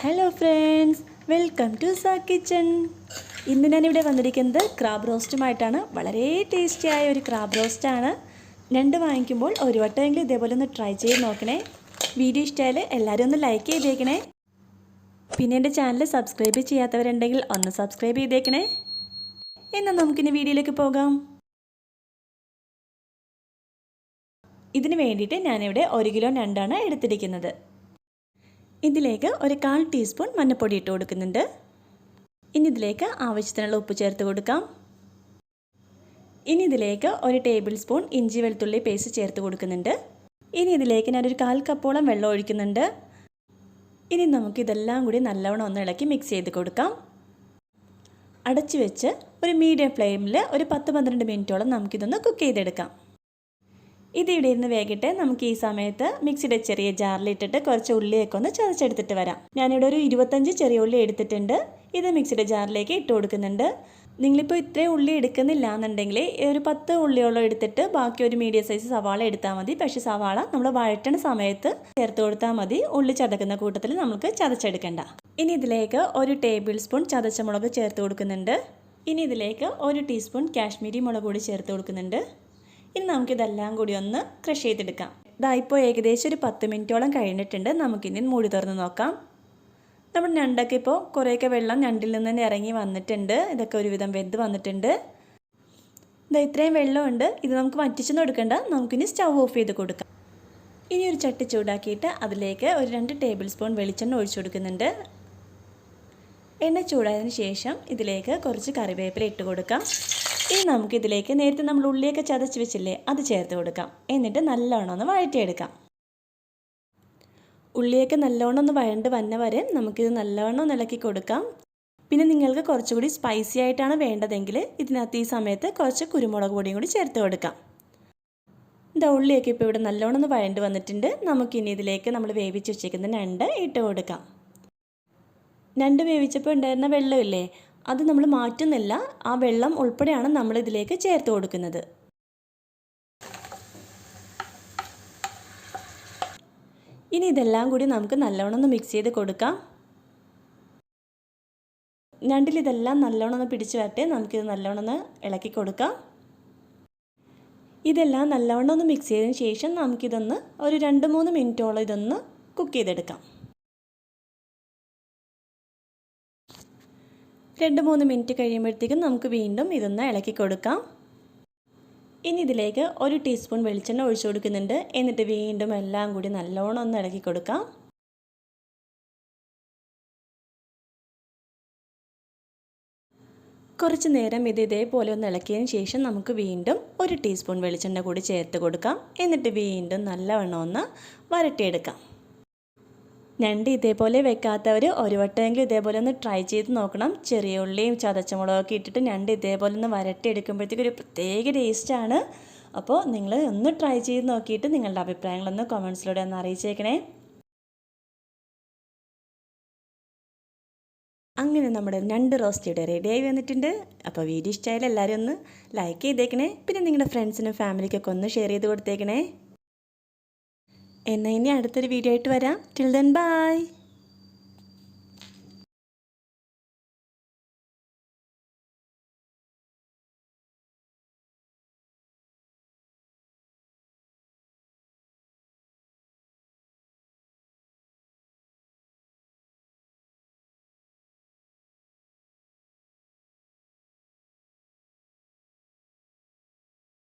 Hello friends, welcome to സാ kitchen. ഇന്ന് ഞാനിവിടെ വന്നിരിക്കുന്നത് ക്രാബ് റോസ്റ്റുമായിട്ടാണ്. വളരെ ടേസ്റ്റിയായ ഒരു ക്രാബ് റോസ്റ്റാണ്. ഞണ്ട് വാങ്ങിക്കുമ്പോൾ ഒരു വട്ടമെങ്കിലും ഇതേപോലെ ഒന്ന് ട്രൈ ചെയ്ത് നോക്കണേ. വീഡിയോ ഇഷ്ടമായാൽ എല്ലാവരും ഒന്ന് ലൈക്ക് ചെയ്തേക്കണേ. പിന്നെ എൻ്റെ ചാനൽ സബ്സ്ക്രൈബ് ചെയ്യാത്തവരുണ്ടെങ്കിൽ ഒന്ന് സബ്സ്ക്രൈബ് ചെയ്തേക്കണേ. എന്നാൽ നമുക്കിനി വീഡിയോയിലേക്ക് പോകാം. ഇതിന് വേണ്ടിയിട്ട് ഞാനിവിടെ 1 കിലോ ഞണ്ടാണ് എടുത്തിരിക്കുന്നത്. ഇതിലേക്ക് ഒരു 1/4 ടീസ്പൂൺ മഞ്ഞൾപ്പൊടി ഇട്ട് കൊടുക്കുന്നുണ്ട്. ഇനി ഇതിലേക്ക് ആവശ്യത്തിനുള്ള ഉപ്പ് ചേർത്ത് കൊടുക്കാം. ഇനി ഇതിലേക്ക് 1 ടേബിൾ സ്പൂൺ ഇഞ്ചി വെളുത്തുള്ളി പേസ്റ്റ് ചേർത്ത് കൊടുക്കുന്നുണ്ട്. ഇനി ഇതിലേക്ക് ഞാനൊരു 1/4 കപ്പോളം വെള്ളം ഒഴിക്കുന്നുണ്ട്. ഇനി നമുക്കിതെല്ലാം കൂടി നല്ലവണ്ണം ഒന്ന് ഇളക്കി മിക്സ് ചെയ്ത് കൊടുക്കാം. അടച്ചു വെച്ച് ഒരു മീഡിയം ഫ്ലെയിമിൽ ഒരു 10-12 മിനിറ്റോളം നമുക്കിതൊന്ന് കുക്ക് ചെയ്തെടുക്കാം. ഇതിവിടെ ഇരുന്ന് വേഗട്ടെ. നമുക്ക് ഈ സമയത്ത് മിക്സിയുടെ ചെറിയ ജാറിലിട്ടിട്ട് കുറച്ച് ഉള്ളിയൊക്കെ ഒന്ന് ചതച്ചെടുത്തിട്ട് വരാം. ഞാനിവിടെ ഒരു 25 ചെറിയ ഉള്ളി എടുത്തിട്ടുണ്ട്. ഇത് മിക്സിയുടെ ജാറിലേക്ക് ഇട്ട് കൊടുക്കുന്നുണ്ട്. നിങ്ങളിപ്പോൾ ഇത്രയും ഉള്ളി എടുക്കുന്നില്ല എന്നുണ്ടെങ്കിൽ ഒരു 10 ഉള്ളിയോളം എടുത്തിട്ട് ബാക്കി ഒരു മീഡിയം സൈസ് സവാള എടുത്താൽ മതി. പക്ഷേ സവാള നമ്മൾ വഴറ്റണ സമയത്ത് ചേർത്ത് കൊടുത്താൽ മതി. ഉള്ളി ചതക്കുന്ന കൂട്ടത്തിൽ നമുക്ക് ചതച്ചെടുക്കണ്ട. ഇനി ഇതിലേക്ക് 1 ടേബിൾ സ്പൂൺ ചതച്ച മുളക് ചേർത്ത് കൊടുക്കുന്നുണ്ട്. ഇനി ഇതിലേക്ക് 1 ടീസ്പൂൺ കാശ്മീരി മുളക് കൂടി ചേർത്ത് കൊടുക്കുന്നുണ്ട്. ഇനി നമുക്കിതെല്ലാം കൂടി ഒന്ന് ക്രഷ് ചെയ്തെടുക്കാം. ഇതായിപ്പോൾ ഏകദേശം ഒരു 10 മിനിറ്റോളം കഴിഞ്ഞിട്ടുണ്ട്. നമുക്കിനി മൂടി തുറന്ന് നോക്കാം. നമ്മുടെ ഞണ്ടൊക്കെ ഇപ്പോൾ കുറേയൊക്കെ വെള്ളം ഞണ്ടിൽ നിന്ന് തന്നെ ഇറങ്ങി വന്നിട്ടുണ്ട്. ഇതൊക്കെ ഒരുവിധം വെന്ത് വന്നിട്ടുണ്ട്. ഇതാ ഇത്രയും വെള്ളമുണ്ട്. ഇത് നമുക്ക് വറ്റിച്ചൊന്നും എടുക്കണ്ട. നമുക്കിനി സ്റ്റൗ ഓഫ് ചെയ്ത് കൊടുക്കാം. ഇനി ഒരു ചട്ടി ചൂടാക്കിയിട്ട് അതിലേക്ക് ഒരു 2 ടേബിൾ സ്പൂൺ വെളിച്ചെണ്ണ ഒഴിച്ചു കൊടുക്കുന്നുണ്ട്. എണ്ണ ചൂടായതിന് ശേഷം ഇതിലേക്ക് കുറച്ച് കറിവേപ്പില ഇട്ട് കൊടുക്കാം. ഇനി നമുക്കിതിലേക്ക് നേരത്തെ നമ്മൾ ഉള്ളിയൊക്കെ ചതച്ച് വെച്ചില്ലേ, അത് ചേർത്ത് കൊടുക്കാം. എന്നിട്ട് നല്ലോണം ഒന്ന് വഴറ്റിയെടുക്കാം. ഉള്ളിയൊക്കെ നല്ലോണം ഒന്ന് വഴണ്ട് വന്ന വരെ നമുക്കിത് നല്ലോണം ഒന്ന് ഇളക്കി കൊടുക്കാം. പിന്നെ നിങ്ങൾക്ക് കുറച്ചുകൂടി സ്പൈസി ആയിട്ടാണ് വേണ്ടതെങ്കിൽ ഇതിനകത്ത് ഈ സമയത്ത് കുറച്ച് കുരുമുളക് പൊടിയും കൂടി ചേർത്ത് കൊടുക്കാം. ഇതാ ഉള്ളിയൊക്കെ ഇപ്പോൾ ഇവിടെ നല്ലോണം ഒന്ന് വഴണ്ട് വന്നിട്ടുണ്ട്. നമുക്കിനി ഇതിലേക്ക് നമ്മൾ വേവിച്ച് വെച്ചിരിക്കുന്ന ഞണ്ട് ഇട്ട് കൊടുക്കാം. ഞണ്ട് വേവിച്ചപ്പോൾ ഉണ്ടായിരുന്ന വെള്ളമില്ലേ, അത് നമ്മൾ മാറ്റുന്നില്ല. ആ വെള്ളം ഉൾപ്പെടെയാണ് നമ്മൾ ഇതിലേക്ക് ചേർത്ത് കൊടുക്കുന്നത്. ഇനി ഇതെല്ലാം കൂടി നമുക്ക് നല്ലോണം ഒന്ന് മിക്സ് ചെയ്ത് കൊടുക്കാം. ഞണ്ടിൽ ഇതെല്ലാം നല്ലോണം ഒന്ന് പിടിച്ച് വരട്ടെ. നമുക്കിത് നല്ലോണം ഒന്ന് ഇളക്കി കൊടുക്കാം. ഇതെല്ലാം നല്ലോണം ഒന്ന് മിക്സ് ചെയ്തതിന് ശേഷം നമുക്കിതൊന്ന് ഒരു 2-3 മിനിറ്റോളം ഇതൊന്ന് കുക്ക് ചെയ്തെടുക്കാം. 2-3 മിനിറ്റ് കഴിയുമ്പോഴത്തേക്കും നമുക്ക് വീണ്ടും ഇതൊന്ന് ഇളക്കി കൊടുക്കാം. ഇനി ഇതിലേക്ക് 1 ടീസ്പൂൺ വെളിച്ചെണ്ണ ഒഴിച്ചു കൊടുക്കുന്നുണ്ട്. എന്നിട്ട് വീണ്ടും എല്ലാം കൂടി നല്ലോണം ഒന്ന് ഇളക്കി കൊടുക്കാം. കുറച്ച് നേരം ഇത് ഇതേപോലെ ഒന്ന് ഇളക്കിയതിന് ശേഷം നമുക്ക് വീണ്ടും 1 ടീസ്പൂൺ വെളിച്ചെണ്ണ കൂടി ചേർത്ത് കൊടുക്കാം. എന്നിട്ട് വീണ്ടും നല്ലവണ്ണം ഒന്ന് വരട്ടിയെടുക്കാം. ഞണ്ട് ഇതേപോലെ വെക്കാത്തവർ ഒരു വട്ടമെങ്കിലും ഇതേപോലെ ഒന്ന് ട്രൈ ചെയ്ത് നോക്കണം. ചെറിയ ഉള്ളിയും ചതച്ചമുളകൊക്കെ ഇട്ടിട്ട് ഞണ്ട് ഇതേപോലെ ഒന്ന് വരട്ടിയെടുക്കുമ്പോഴത്തേക്കും ഒരു പ്രത്യേക ടേസ്റ്റാണ്. അപ്പോൾ നിങ്ങൾ ഒന്ന് ട്രൈ ചെയ്ത് നോക്കിയിട്ട് നിങ്ങളുടെ അഭിപ്രായങ്ങളൊന്ന് കമൻസിലൂടെ ഒന്ന് അറിയിച്ചേക്കണേ. അങ്ങനെ നമ്മുടെ ഞണ്ട് റോസ്റ്റ് ഇവിടെ റെഡിയായി വന്നിട്ടുണ്ട്. അപ്പോൾ വീഡിയോ ഇഷ്ടമായാലും എല്ലാവരും ഒന്ന് ലൈക്ക് ചെയ്തേക്കണേ. പിന്നെ നിങ്ങളുടെ ഫ്രണ്ട്സിനും ഫാമിലിക്കൊക്കെ ഒന്ന് ഷെയർ ചെയ്ത് കൊടുത്തേക്കണേ. എന്നാൽ ഇനി അടുത്തൊരു വീഡിയോ ആയിട്ട് വരാം. Till then bye.